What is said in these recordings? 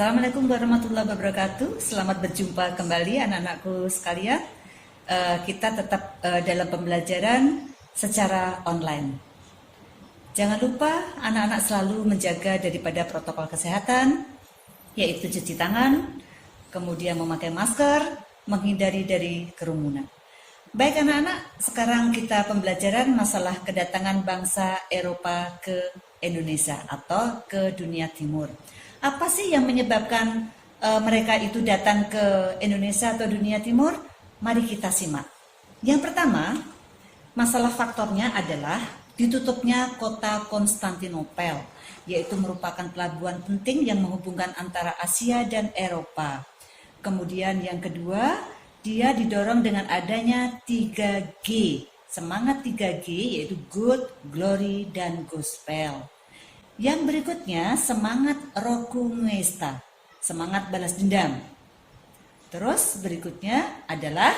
Assalamualaikum warahmatullahi wabarakatuh. Selamat berjumpa kembali anak-anakku sekalian. Kita tetap dalam pembelajaran secara online. Jangan lupa anak-anak selalu menjaga daripada protokol kesehatan, yaitu cuci tangan, kemudian memakai masker, menghindari dari kerumunan. Baik anak-anak, sekarang kita pembelajaran masalah kedatangan bangsa Eropa ke Indonesia atau ke dunia timur. Apa sih yang menyebabkan mereka itu datang ke Indonesia atau dunia timur? Mari kita simak. Yang pertama, masalah faktornya adalah ditutupnya kota Konstantinopel, yaitu merupakan pelabuhan penting yang menghubungkan antara Asia dan Eropa. Kemudian yang kedua, dia didorong dengan adanya 3G, semangat 3G yaitu Good, Glory, dan Gospel. Yang berikutnya semangat Reconquista, semangat balas dendam. Terus berikutnya adalah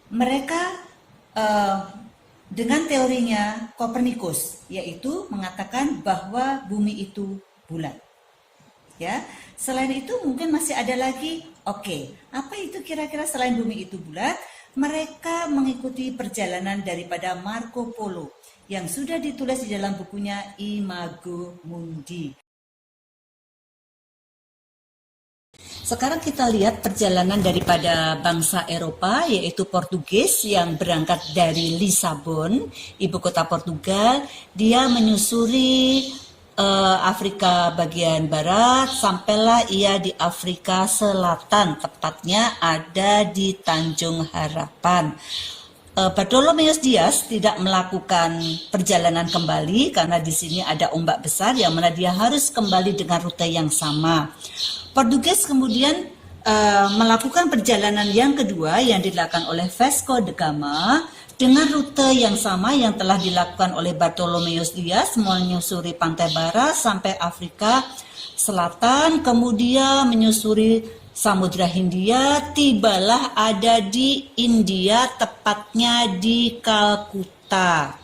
mereka dengan teorinya Kopernikus, yaitu mengatakan bahwa bumi itu bulat. Ya, selain itu mungkin masih ada lagi. Oke, apa itu kira-kira selain bumi itu bulat? Mereka mengikuti perjalanan daripada Marco Polo yang sudah ditulis di dalam bukunya Imago Mundi. Sekarang kita lihat perjalanan daripada bangsa Eropa, yaitu Portugis yang berangkat dari Lisabon, ibu kota Portugal. Dia menyusuri Afrika bagian barat, sampailah ia di Afrika Selatan, tepatnya ada di Tanjung Harapan. Bartolomeus Dias tidak melakukan perjalanan kembali karena di sini ada ombak besar yang mana dia harus kembali dengan rute yang sama. Portugis kemudian melakukan perjalanan yang kedua yang dilakukan oleh Vasco da Gama dengan rute yang sama yang telah dilakukan oleh Bartolomeus Dias, menyusuri pantai barat sampai Afrika Selatan, kemudian menyusuri Samudra Hindia, tibalah ada di India, tepatnya di Kalkuta.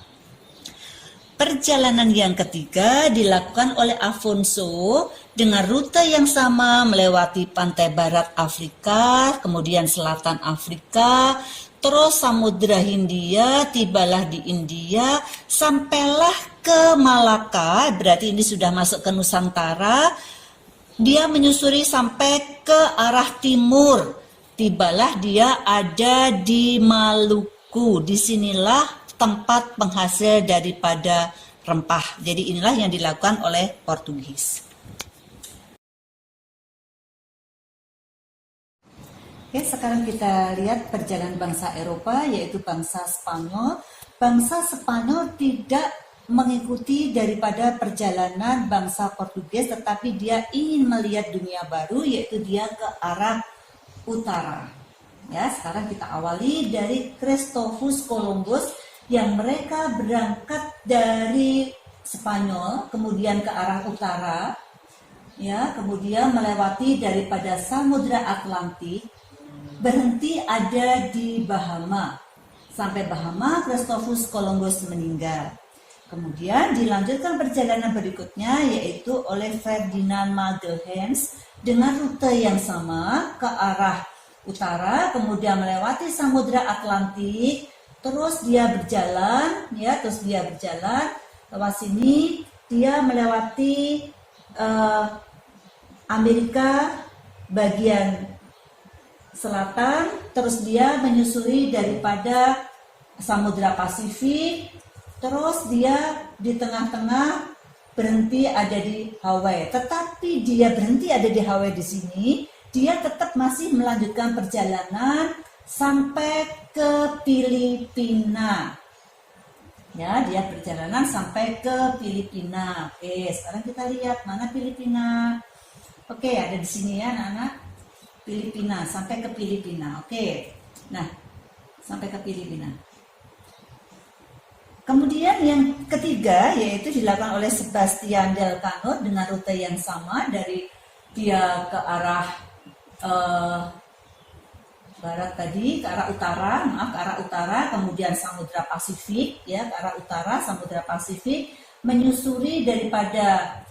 Perjalanan yang ketiga dilakukan oleh Afonso dengan rute yang sama melewati pantai barat Afrika, kemudian selatan Afrika, terus Samudra Hindia, tibalah di India, sampailah ke Malaka, berarti ini sudah masuk ke Nusantara. Dia menyusuri sampai ke arah timur, tibalah dia ada di Maluku. Disinilah tempat penghasil daripada rempah. Jadi inilah yang dilakukan oleh Portugis. Oke, sekarang kita lihat perjalanan bangsa Eropa, yaitu bangsa Spanyol. Bangsa Spanyol tidak mengikuti daripada perjalanan bangsa Portugis, tetapi dia ingin melihat dunia baru, yaitu dia ke arah utara. Ya, sekarang kita awali dari Christopher Columbus yang mereka berangkat dari Spanyol, kemudian ke arah utara, ya, kemudian melewati daripada Samudra Atlantik, berhenti ada di Bahama. Sampai Bahama, Christopher Columbus meninggal. Kemudian dilanjutkan perjalanan berikutnya yaitu oleh Ferdinand Magelhaens dengan rute yang sama ke arah utara, kemudian melewati Samudra Atlantik, terus dia berjalan, ya, lewat sini dia melewati Amerika bagian selatan, terus dia menyusuri daripada Samudra Pasifik. Terus dia di tengah-tengah berhenti ada di Hawaii. Tetapi dia berhenti ada di Hawaii di sini, dia tetap masih melanjutkan perjalanan sampai ke Filipina. Ya, dia perjalanan sampai ke Filipina. Oke, sekarang kita lihat mana Filipina. Oke, ada di sini ya anak-anak. Filipina, sampai ke Filipina. Oke. Nah, sampai ke Filipina. Kemudian yang ketiga yaitu dilakukan oleh Sebastian Elcano dengan rute yang sama dari dia ke arah barat tadi, ke arah utara, kemudian Samudra Pasifik, ya, ke arah utara Samudra Pasifik, menyusuri daripada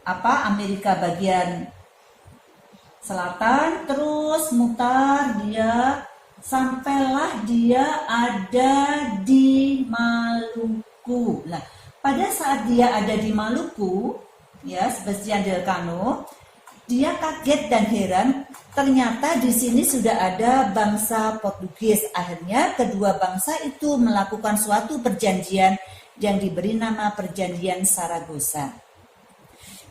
Amerika bagian selatan, terus mutar dia sampailah dia ada di Maluku. Nah, pada saat dia ada di Maluku, ya, Sebastian Elcano, dia kaget dan heran, ternyata di sini sudah ada bangsa Portugis. Akhirnya kedua bangsa itu melakukan suatu perjanjian yang diberi nama Perjanjian Saragossa,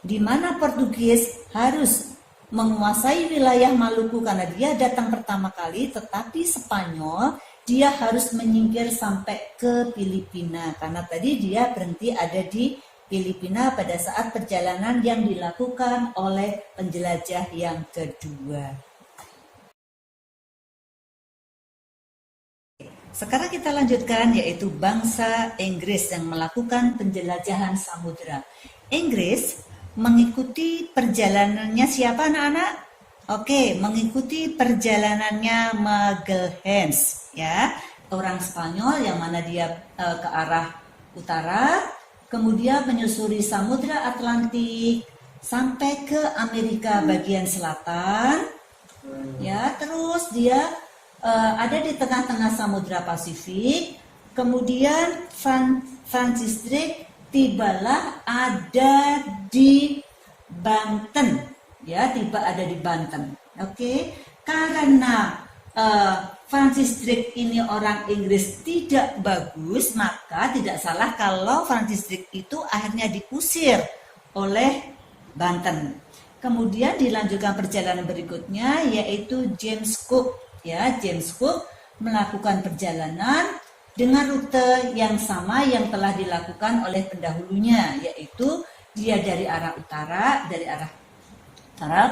di mana Portugis harus menguasai wilayah Maluku karena dia datang pertama kali, tetapi Spanyol dia harus menyingkir sampai ke Filipina karena tadi dia berhenti ada di Filipina pada saat perjalanan yang dilakukan oleh penjelajah yang kedua. Sekarang kita lanjutkan, yaitu bangsa Inggris yang melakukan penjelajahan samudera. Inggris mengikuti perjalanannya siapa anak-anak? Oke, mengikuti perjalanannya Magalhães, ya, orang Spanyol yang mana dia ke arah utara, kemudian menyusuri Samudra Atlantik sampai ke Amerika bagian selatan, ya, terus dia ada di tengah-tengah Samudra Pasifik, kemudian Francis Drake tibalah ada di Banten, ya, tiba ada di Banten. Oke, karena Francis Drake ini orang Inggris tidak bagus, maka tidak salah kalau Francis Drake itu akhirnya diusir oleh Banten. Kemudian dilanjutkan perjalanan berikutnya, yaitu James Cook, ya, James Cook melakukan perjalanan dengan rute yang sama yang telah dilakukan oleh pendahulunya, yaitu dia dari arah utara,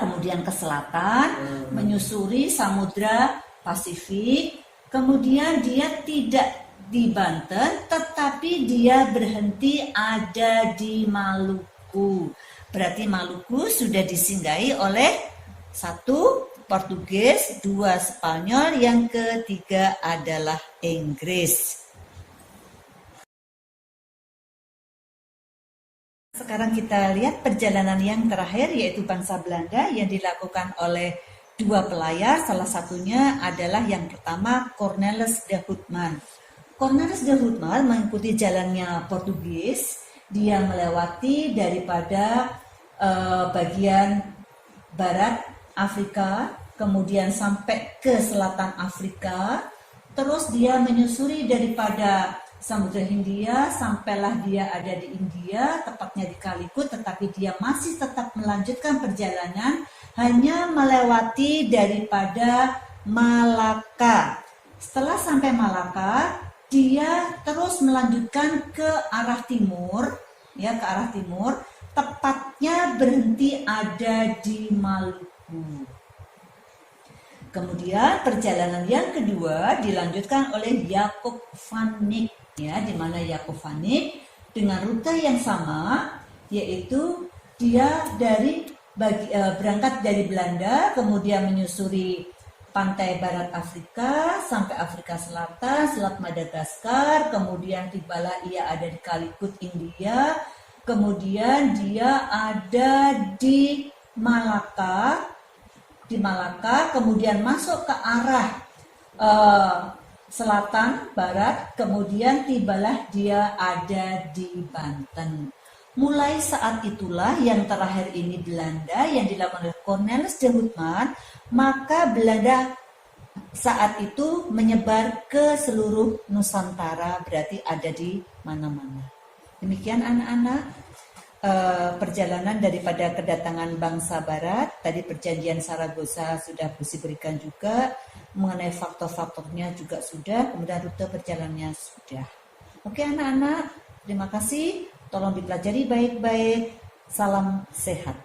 kemudian ke selatan, menyusuri Samudra Pasifik, kemudian dia tidak di Banten, tetapi dia berhenti ada di Maluku. Berarti Maluku sudah disinggahi oleh satu Portugis, dua Spanyol, yang ketiga adalah Inggris. Sekarang kita lihat perjalanan yang terakhir, yaitu bangsa Belanda yang dilakukan oleh dua pelayar. Salah satunya adalah yang pertama Cornelis de Houtman. Cornelis de Houtman mengikuti jalannya Portugis. Dia melewati daripada bagian barat Afrika, kemudian sampai ke selatan Afrika, terus dia menyusuri daripada Samudra Hindia, sampailah dia ada di India, tepatnya di Calicut, tetapi dia masih tetap melanjutkan perjalanan, hanya melewati daripada Malaka. Setelah sampai Malaka, dia terus melanjutkan ke arah timur, ya, ke arah timur, tepatnya berhenti ada di Maluku. Kemudian perjalanan yang kedua dilanjutkan oleh Jacob van Eyck, ya, di mana Jacob van Eyck dengan rute yang sama, yaitu dia berangkat dari Belanda, kemudian menyusuri pantai barat Afrika sampai Afrika Selatan, Selat Madagaskar, kemudian tibalah ia ada di Calicut, India, kemudian dia ada di Malaka, kemudian masuk ke arah selatan barat, kemudian tibalah dia ada di Banten. Mulai saat itulah yang terakhir ini Belanda yang dilakukan oleh Cornelis de Houtman, maka Belanda saat itu menyebar ke seluruh Nusantara, berarti ada di mana-mana. Demikian anak-anak. Perjalanan daripada kedatangan bangsa barat, tadi perjanjian Saragossa sudah Busi berikan juga, mengenai faktor-faktornya juga sudah, kemudian rute perjalanannya sudah. Oke anak-anak, terima kasih, tolong dipelajari baik-baik, salam sehat.